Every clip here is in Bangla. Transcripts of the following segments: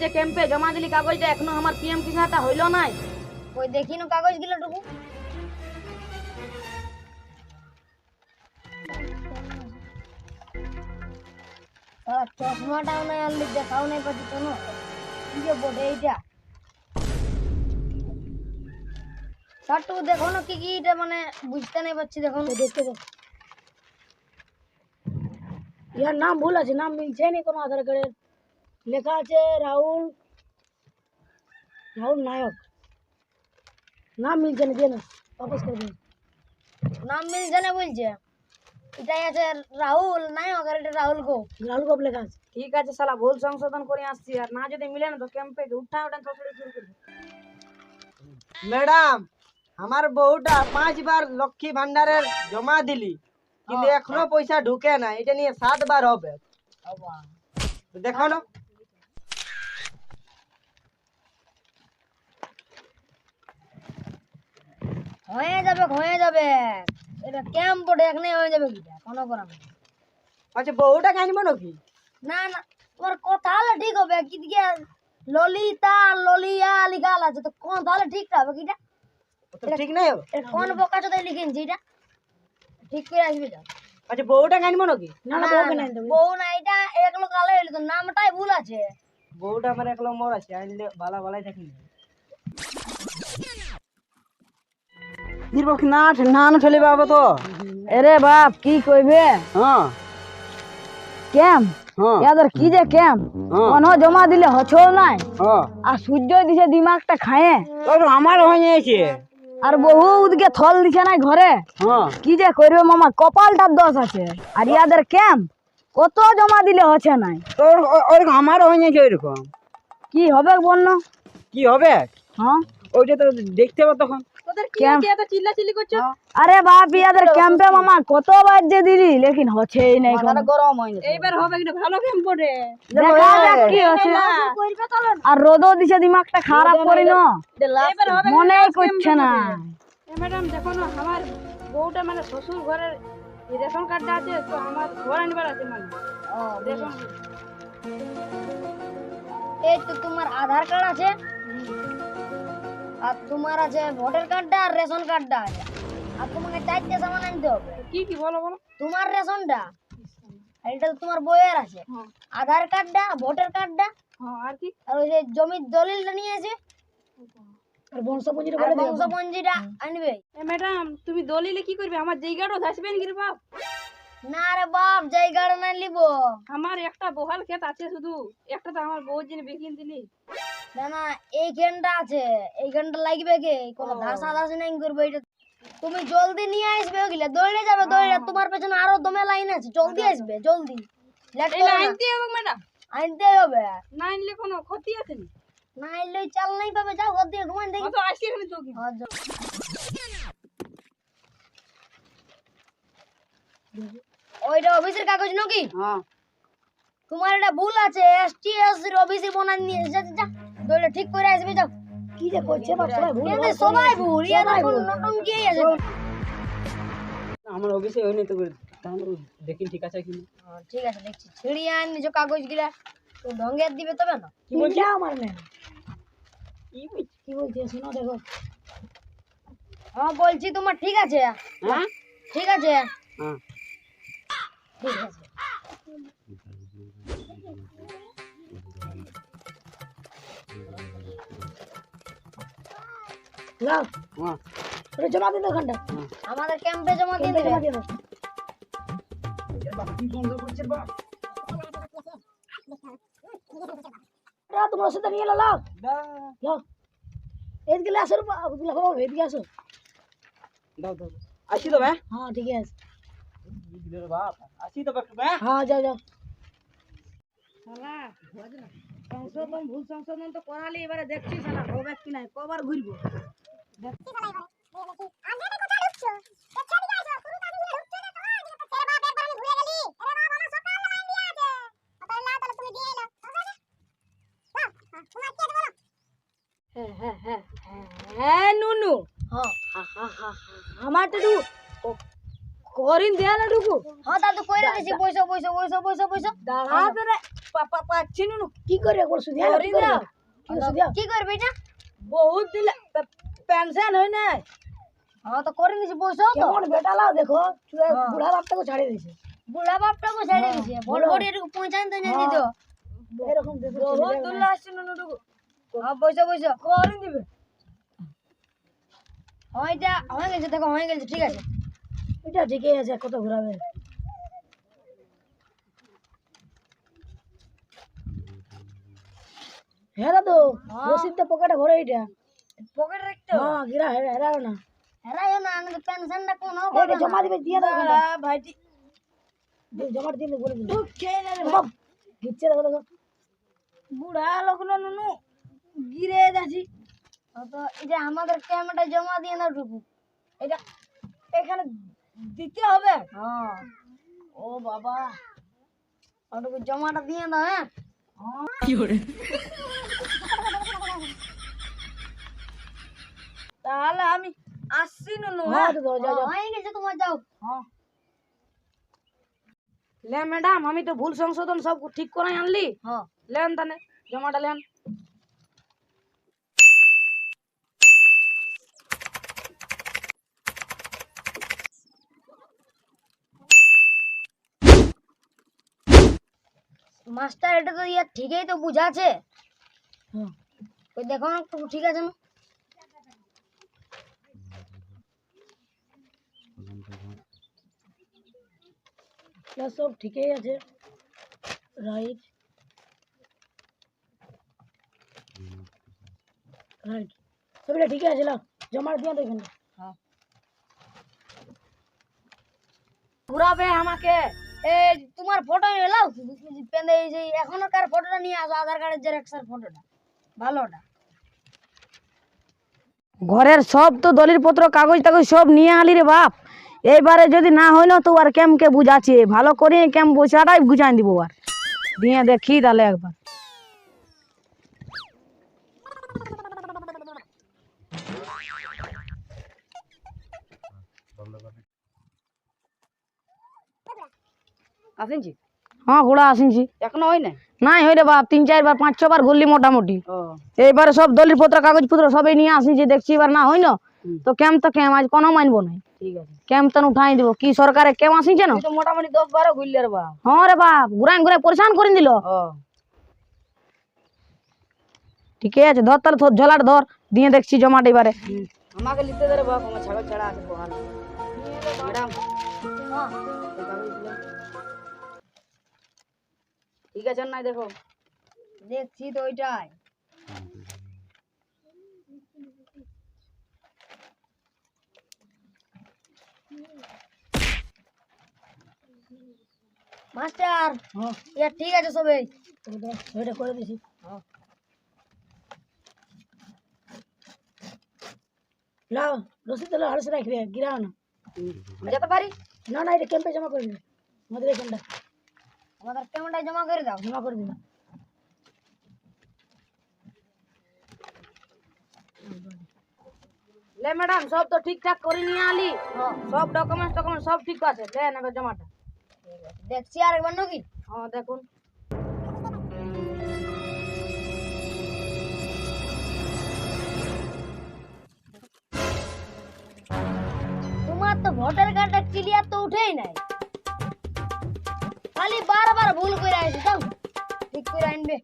যে ক্যাম্পে জমা দিলি কাগজটা এখনো আমার পিএম কিষানটা হইলো নাই। ওই দেখিনো কাগজ গুলো টুকু। চশমাটাও নাই আনলি, দেখাও নাই পাচ্ছি কোনো। কি যে বটে এইটা সারটু দেখো না কি কি এটা মানে বুঝতে নাই পাচ্ছি। দেখো দেখতে দে, ইয়ার নাম ভুল আছে, নাম মিলছে না কোনো আধার কার্ডে। লেখা আছে রাহুল রাহুল নায়ক, নাম মিলছে না, দিয়ে না वापस कर দিন। নাম মিলছে না বলছে, এটাই আছে রাহুল নায়ক আর এটা রাহুল গো। রাহুল গোপ লেখা আছে। ঠিক আছে শালা, ভুল সংশোধন করে আসছি, আর না যদি মিলে না তো ক্যাম্পে উঠা উঠা তসড়ি শুরু করব। ম্যাডাম, আমার বউটা 5 বার লক্ষ্মী ভান্ডারের জমা দিলি, কিন্তু এখনো পয়সা ঢুকে না। এটা নিয়ে 7 বার হবে। তো দেখো না। হয়ে যাবে এটা ক্যাম্প বটে, এখানে হয়ে যাবে কিটা কোনো করার নেই। আচ্ছা, বউটা কানবো নাকি? না না, তোমার কথা হলে ঠিক হবে। কি দিকে ললিতা ললিয়া লিখাল আছে, তো কোন তাহলে ঠিক হবে কিটা? তো ঠিক নাই হবে। এটা কোন বোকা চোদা লিখেছি এটা? ঠিক করে আসবি তো। আচ্ছা, বউটা কানবো নাকি? না না, বউকে নাই দেব। বউ না, এটা একলো কালে হইলো তো, নামটাই ভুল আছে। বউটা আমার এক নম্বর আছে, আনলে বালা বালাই থাকি। দিরবো কি না না না ঠেলে বাবা তো। আরে বাপ কি কইবে হ্যাঁ ক্যাম্প, হ্যাঁ ইয়াদের কি যে ক্যাম্প, কোন জমা দিলে হছেও নাই, হ্যাঁ। আর সূর্য দিছে দিমাগটা খায়ে, তো আমার হয়ে গেছে। আর বহু ওদিকে থল দিছে নাই ঘরে। হ্যাঁ, কি যে করবে মামা, কপালটার দোষ আছে। আর ইয়াদের ক্যাম্প কত জমা দিলে হচ্ছে নাই। তো ওর আমার হয়ে গেছে ওইরকম। কি হবে বল না? কি হবে? হ্যাঁ, ওইটা তো দেখতে হবে তখন। তোদের কি হচ্ছে এত চিল্লাচিল্লি করছো? আরে বাপ, ইয়াদের ক্যাম্পে মামা কতবার যে দিলি, লেকিন হচ্ছেই নাই। মাথাটা গরম হয়ে গেছে। এইবার হবে কিন্তু ভালো ক্যাম্প বটে, দেখা যাক কি হচ্ছে। আর রোদও দিছে, দিমাগটা খারাপ করি না, মনেই করছে না। ম্যাডাম দেখো না, আমার বউটা মানে শ্বশুর ঘরের রেশন কার্ডটা আছে, তো আমার ঘর আনবার আছে মানে রেশন। এই তো তোমার আধার কার্ড আছে, আর তোমার আছে ভোটার কার্ডটা আর রেশন কার্ডটা আছে। আর তোমাকে 4টে সামান আনতে হবে। কি কি বলো বলো। তোমার রেশনটা, আর এটা তো তোমার বইয়ের আছে, আধার কার্ডটা, ভোটার কার্ডটা, হ্যাঁ আর কি, আর ওই যে জমির দলিলটা নিয়ে আছে, আর বংশপঞ্জিটা আর বলে দিও। বংশপঞ্জিটা আনবে। ম্যাডাম তুমি দলিলে কি করবে, আমার জায়গাটাও ধাসবে নাকি রে বাপ? না রে বাপ, জায়গাটা না লিব। আমার একটা বহাল ক্ষেত আছে শুধু, একটা তো আমার বউর জন্য বিকিন দিলি। না না, এইখানটা আছে, এইখানটা লাগবে কে? কোনো ধাসা ধাসি নাই করবে এটা। তুমি জলদি নিয়ে আসবে, ওগুলা দৌড়ে যাবে, দৌড়ে। তোমার পেছনে আরো দমে লাইন আছে, জলদি আসবে, জলদি। লেট করো না। আনতে হবে ম্যাডাম, আনতে হবে। না আনলে কোনো ক্ষতি আছে না? না এলে চাল নাই পাবে, যাও ঘর দিয়ে ঘুমান দেখি। তো আসি এখানে চৌকি। হ্যাঁ, যাও। ওইটা অফিসের কাগজ নাকি? হ্যাঁ, তোমার এটা ভুল আছে, এসটিএস এর অফিসে বনান নিয়ে যা যা, দৌড়ে ঠিক করে আসবে, যাও। কি যে করছে বাপ, সবাই ভুল এনে সবাই ভুল, ইয়াদের কোনো নটঙ্কি আছে। আমার অফিসে হয়নি তো, তাহলে দেখি ঠিক আছে কি না। হ্যাঁ, ঠিক আছে, দেখছি। ছিড়িয়ে আন নিজ কাগজ গিলা, তো ঢঙ্গের দিবে তবে না। কি বলছে আমার মেয়ে? কি কি বলছে শোনো দেখো। হ্যাঁ বলছি তোমার ঠিক আছে। হ্যাঁ ঠিক আছে, হ্যাঁ। ঠিক আছে। লাও হ্যাঁ, ওটা জমা দিন ওখানটা, আমাদের ক্যাম্পে জমা দিয়ে ক্যাম্পে দেবে। জমা দিয়ে দাও। এটা তোমার সাথে নিয়ে এলো, লাও লাও। এদিকে আসো রে বাপ, দেখো এদিকে আসো। দাও দাও, আসি তো ভাই। হ্যাঁ ঠিক আছে, বাপ আসি তো ভাই। হ্যাঁ যাও যাও। শালা সংশোধন, ভুল সংশোধন তো করালি, এবারে দেখছি শালা হবে কি নাই, কবার ঘুরবো। হ্যাঁ হ্যাঁ হ্যাঁ হ্যাঁ নুনু, হ্যাঁ আমার তো করিন দেয়া না ঢুকু হ্যাঁ, দাদু কইরা দিছি। পয়সা পয়সা পয়সা পয়সা পয়সা দাঁড়া তোরে। পাচ্ছি না কি করে একবার সুদিয়া করি দাও। কি করবে এটা বহুত দিলে পেনশন হয় না হ্যাঁ তো করে নিছি পয়সা তো কেমন বেটা লাও দেখো বুড়া বাপটাকে ছাড়িয়ে দিয়েছে বুড়া বাপটাকে ছাড়িয়ে দিয়েছে বড় বড় এটুকু পৌঁছান তো জানি তো এরকম বহুত দুলা আসছে না নুটুকু হ্যাঁ পয়সা পয়সা করে দিবে হয়টা হয়ে গেছে দেখো হয়ে গেছে ঠিক আছে এটা ঠিকই আছে কত ঘুরাবে হ্যাঁ দাদু রসিদটা পকেটে ভরে এটা পকেট রাখতে হ্যাঁ গিরা হেরাও না হেরাইও না আমাদের পেনশনটা কোন এটা জমা দিবে দিয়ে দাও ভাইটি জমা দিলে বলে দিন খেয়ে যাবে বাপ গিচ্ছে দেখো দেখো বুড়া লোক না নুনু গিরে যাচ্ছি তো এটা আমাদের ক্যামেরাটা জমা দিয়ে না টুকু এটা এখানে দিতে হবে হ্যাঁ ও বাবা ওটুকু জমাটা দিয়ে দাও হ্যাঁ তাহলে আমি আসছি নুনু হ্যাঁ হ্যাঁ দাদু যাও হয়ে গেছে তোমার যাও হ্যাঁ ले मैडम हमी तो भूल संशोधन सब ठीक कराई आनली হ্যাঁ लेन तने जमाटा लेन মাস্টার এটা তো ইয়া ঠিকই তো বুঝাছে হ্যাঁ ওই দেখো না একটু ঠিক আছে না ये सब ठीक ही আছে राइट राइट सबटा ठीक আছে লাও জমা দিয়ে দাও এখানে হ্যাঁ ঘুরাবে আমাকে এই তোমার ফটো এলাও পেনে এই যে এখনকার ফটোটা নিয়ে আসো আধার কার্ডের জেরক্সের ফটোটা ভালোটা ঘরের সব তো দলিল পত্র কাগজ টাগজ সব নিয়ে আলি রে বাপ এইবারে যদি না হয় না তো আর কেমকে বুঝাচ্ছে ভালো করে কেম বসাটাই বুঝাই দিব আর দিয়ে দেখি তাহলে একবার আসেনছি হ্যাঁ ঘোড়া আসিনছি এখনো হয় না নাই হইলে বাপ 3-4 বার 5-6 বার ঘুরলি মোটামুটি এইবারে সব দলিল পত্র কাগজ পত্র সবই নিয়ে আসিছি দেখছি এবার না হয় না তো কেম আজ কোনো মানবো না ঠিক আছে কেম তন উঠাই দিব কি সরকারে কেম আসিছে না তো মোটামুটি 10-12 ঘুরলে রে বাপ হ্যাঁ রে বাপ ঘুরাই ঘুরাই পরেশান করে দিল ঠিক আছে ধর তাহলে তোর ঝোলাট ধর দিয়ে দেখছি জমাটা এবারে আমাকে লিখতে দে রে বাপ আমার ছাগল ছাড়া আছে বহাল ম্যাডাম হ্যাঁ ঠিক আছে না দেখো দেখছি তো ওইটাই মাস্টার হ্যাঁ ইয়া ঠিক আছে সবাই ওইটা করে দিছি লাও রসিদ তাহলে হারসে রাখবে গিরাও না যেতে পারি না না এটা ক্যাম্পে জমা করে দিবে আমাদের এখানটা আমাদের পেমেন্টটা জমা করে দাও জমা করে দিবে ले मैडम सब तो ठीक ठाक করে নিয়ে আলি সব ডকুমেন্ট সব ঠিক আছে দেন এবার জমাটা দেখছি আর একবার নাকি হ্যাঁ দেখুন তোমার তো ভোটার কার্ডটা ক্লিয়ার তো উঠেই নাই খালি বারবার ভুল করে আসি যাও ঠিক করে আনবে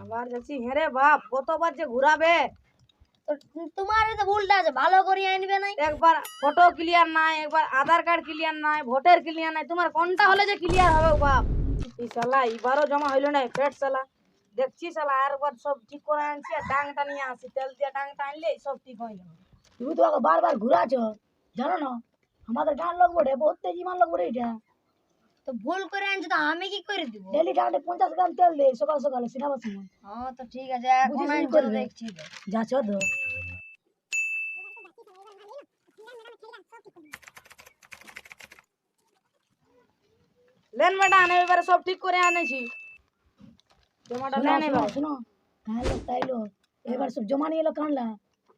আবার যাচ্ছি হ্যাঁ রে বাপ কতবার যে ঘুরাবে তো তোমার তো ভুলটা আছে ভালো করে আনবে নাই একবার ফটো ক্লিয়ার নাই একবার আধার কার্ড ক্লিয়ার নাই ভোটার ক্লিয়ার নাই তোমার কোনটা হলে যে ক্লিয়ার হবে বাপ এই শালা এবারও জমা হইলো না পেট শালা দেখছি শালা আর একবার সব ঠিক করে আনছি আর ডাংটা নিয়ে আসি তেল দিয়ে ডাংটা আনলে সব ঠিক হয়ে যাবে তুমি তো আগে বারবার ঘুরাছো জানো না আমাদের গান লোক বটে বহুত তেজি মান লোক বটে এটা তো ভুল করে আনছি তো আমি কি করে দিব ডেলি ডাংটে 50 গ্রাম তেল দে সকাল সকালে সিনেমা সময় হ্যাঁ তো ঠিক আছে এখন বুঝেছি আমি করবে। দেখছি তো। যাচ্ছো তো लेन मैडम एबारे सब ठीक करे आने छी जमाटा लेन एबारे सुनो काहे लोग ताइलो एबार सब जमा নিয়ে এলো কানলা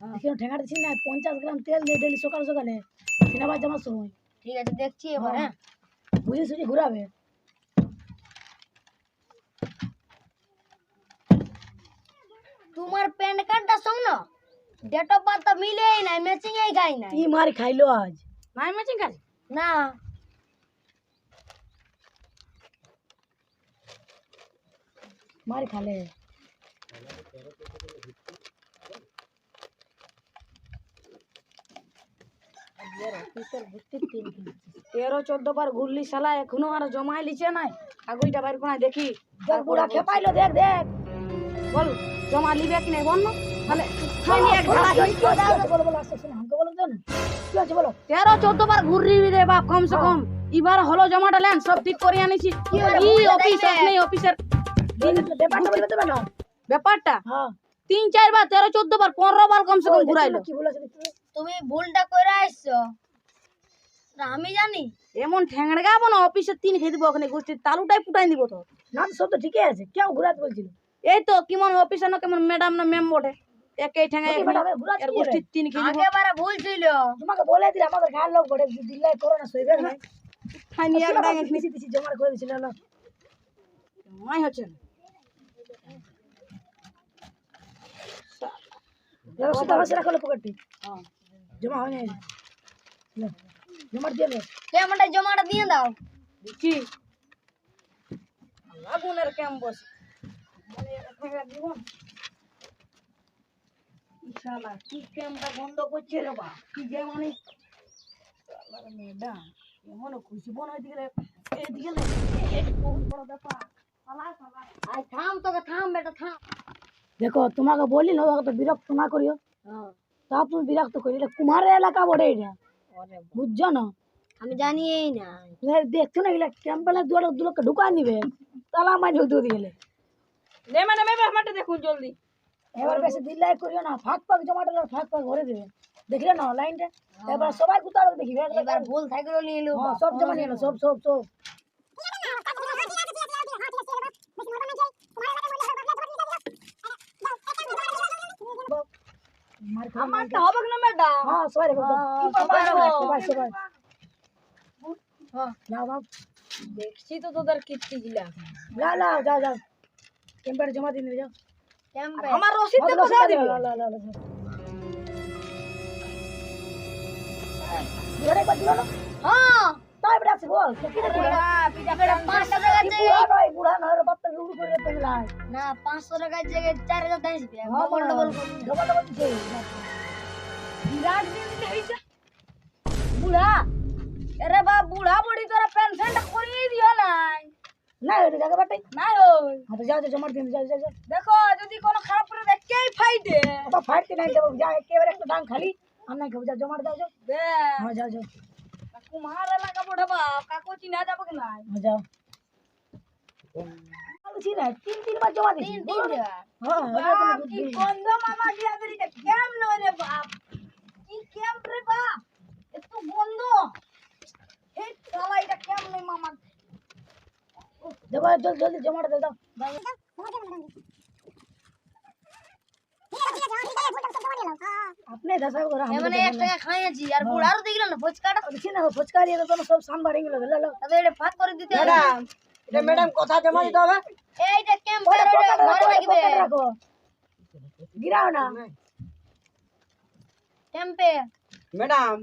দেখিও ঠেঙ্গাটা ছিন না 50 গ্রাম তেল দিয়ে ডেলি সকাল সকালে সিনেমা জমা সময় ঠিক আছে দেখছি এবার হ্যাঁ বুঝি সুজি ঘুরাবে তোমার প্যান কার্ডটার সঙ্গে না ডেট অফ বার্থ মিলেই নাই, ম্যাচিং এই গাই নাই। কি মারি খাইলো আজ নাই ম্যাচিং কাজ না মারি খালে তেরো 14 বার ঘুরলি শালা এখনো আর জমাই লিছে নাই কাগজটা বাইর করে দেখি দেখ বুড়া খেপাইলো দেখ দেখ বল জমা লিবে কি নাই বল না তাহলে এক বলো বলো আসছে শুনে আমাকে বলো না কি আছে বলো 13 14 বার ঘুরলি রে বাপ কম সে কম এবার হলো জমাটা লেন সব ঠিক করে আনিছি কি অফিস নেই অফিসের ব্যাপারটা বলতে পারো ব্যাপারটা হ্যাঁ 3 4 বার 13 14 বার 15 বার কম সে কম ঘুরাইলো কি বলেছ তুমি ভুলটা করে আসছো, আমি জানি। এমন ঠ্যাংড়া গাবো না অফিসে 3 খেয়ে দিব ওখানে গোষ্ঠীর তালুটাই ফুটাই দিব তো না সব তো ঠিকই আছে কেউ ঘুরাতে বলছিল এই তো কেমন অফিসে না কেমন ম্যাডাম না ম্যাম বটে একই ঠ্যাঙায় এর গোষ্ঠীর 3 খেয়ে দিব একেবারে ভুল ছিল। তোমাকে বলে দিলে আমাদের গায়ের লোক বটে দিল্লাই করোনা সইবে না খানি এক ডাঙে নিচে নিচে জমা করে দিছিল না মাই হচ্ছে না সেটা রাখলো পকেটে হ্যাঁ জমা হয় না জমা দিয়ে দে জমাটা দিয়ে দাও। দেখি আগুনের ক্যাম্পাস মানে একটা জীবন ইনশাআল্লাহ কি ক্যাম্পটা বন্ধ করছে রে বা কি যে মানে ম্যাডাম এমন খুশি বন হইতে গেলে এদিকে বহুত বড় ব্যাপার আই থাম তোকে থাম বেটা থাম। দেখো তোমাকে বলি না তো বিরক্ত না করিও তা তুমি বিরক্ত করি এটা কুমারের এলাকা বটে এটা বুঝছো না আমি জানি এই না দেখছো না এগুলা ক্যাম্পেলে দুলোকে ঢুকাই নিবে তালা মাই ঢুক দিয়ে গেলে নে মানে মেবে আমারটা দেখুন জলদি এবার বেশি দিল্লাই করিও না ফাঁক ফাঁক জমাটা ফাঁক ফাঁক ভরে দেবে দেখলে না লাইনটা এবার সবাই কুতালো দেখিবে এবার ভুল থাকলো নিয়ে এলো সব জমা নিয়ে এলো সব সব সব আমারটা হবে না ম্যাডাম হ্যাঁ সবাই সবাই সবাই হ্যাঁ যাও যাও দেখছি তো তোদের কীর্তি গিলা না না যাও যাও ক্যাম্পে জমা দিয়ে যাও ক্যাম্পে আমার রসিদ তো কোথায় দিবে ঘরে কত দিলো হ্যাঁ তাই বেটা আছে বল কি রে না পিটা বেটা 500 টাকা বুড়া নয় বুড়া নয় বাপ্পা রুড়ু করে পেলা না 500 টাকার জায়গায় 4000 টাকা দিবে ডবল ডবল ডবল ডবল দিছে বিরাট দিন হইছে বুড়া আরে বাপ বুড়া বড়ি তোরা পেনশনটা করিয়ে দিও নাই না ওই জায়গা বাটে না ওই তো যাও জমা দিন যাও যাও দেখো যদি কোনো খারাপ করে দেখেই ফাইটে বাবা ফাইটে নাই দেব যা একেবারে একটা ডাং খালি আমরা কেউ যা জমা দাও যাও হ্যাঁ যাও যাও কুমার এলাকা বড় বাপ কাকু চিনা যাবে কি নাই যাও বলছি না 3 বার জমা দিছি 3 হ্যাঁ কি গন্ধ মামা দিয়া দিতে কেম নয় রে বাপ কি কেম রে বাপ এত গন্ধ এই শালা এটা কেম নয় মামা দেব জলদি জলদি জমা দে দাও আপনি দশা করে हम এমনে 1 টাকা খাইছি আর বুড়ারও দেখল না ফুচকাটা দেখি না ফুচকা দিয়ে তো সব সান বাড়ি গেল লে তবে এটা ভাগ করে দিতে হবে। ম্যাডাম এটা ম্যাডাম কথা জমা দিতে হবে এইটা ক্যাম্পের ঘরে লাগবে রাখো গিরাও না ক্যাম্পে ম্যাডাম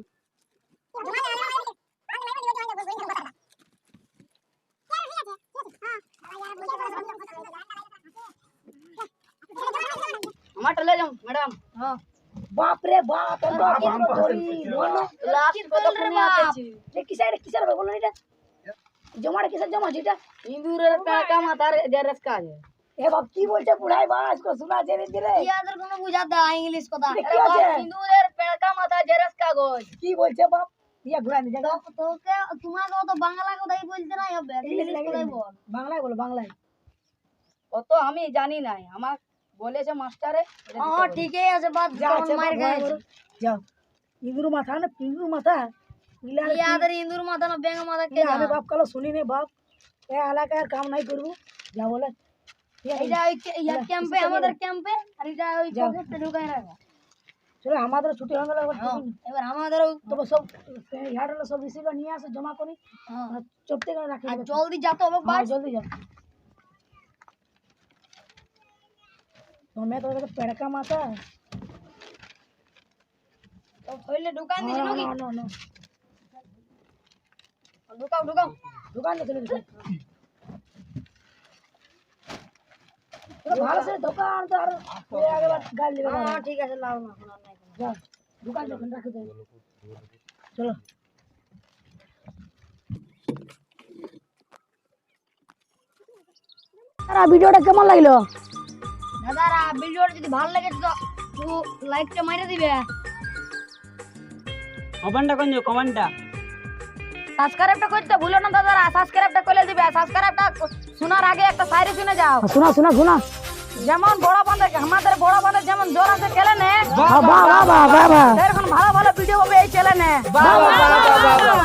আমারটা ले जाओ मैडम हां बाप रे बाप लास्ट পদক্ষণে আতেছি এ কিসের বলো এটা জমাটা কিসের জমা যেটা ইন্দুরের টাকা মাথার জেরস কাজ এ বাপ কি বলছে বুড়াই বাস কো শোনা জেনে দিরে ইয়াদের কোনো বুঝাতে ইংলিশ কথা ইন্দুরের টাকা মাথা জেরস কাগজ কি বলছে বাপ ইয়া ঘুরা নি জায়গা তোকে তোমাকে তো বাংলা কথাই বলতে নাই হবে ইংলিশ কথাই বল বাংলায় বলো বাংলায় অত আমি জানি নাই আমার বলেছে মাস্টারে হ্যাঁ ঠিকই আছে বাদ মার খাইছে যাও ইন্দুর মাথা না পিঙ্গুর মাথা ইয়াদের ইন্দুর মাথা না বেঙ্গা মাথা কে আমি বাপ কালো শুনি নে বাপ এ এলাকার কাম নাই করব যা বলে এইটা ইয়া ক্যাম্পে আমাদের ক্যাম্পে আর এটা ওই পকেটে ঢুকায় রাখা চলো আমাদের ছুটি হয়ে গেল এবার আমাদেরও তবে সব ইয়ারগুলো সব রিসিভার নিয়ে আসে জমা করি চপতে করে রাখি আর জলদি যেতে হবে বাস জলদি যাও তুমি তো পেড়কা মাথা তো হইলে দোকান দিছি নাকি না ঢুকাও ঢুকাও দোকান চলে গেছে ভালো সে দোকান তো আর আগে বাদ গাল দিবে হ্যাঁ ঠিক আছে লাও না এখন আর নাই কোনো। যা দোকান যখন রাখে দে চলো আর ভিডিওটা কেমন লাগলো দাদারা ভিডিওটা যদি ভালো লাগে তো লাইকটা মাইরা দিবে কমেন্টটা কোন কমেন্টটা সাবস্ক্রাইবটা করতে ভুলো না দাদারা সাবস্ক্রাইবটা করে দিবে সাবস্ক্রাইবটা শোনার আগে একটা শায়রি শুনে যাও শোনা যেমন বড় বাঁধে আমাদের বড় বাঁধে যেমন জোর আছে চ্যানেলে এরকম ভালো ভালো ভিডিও হবে এই চ্যানেলে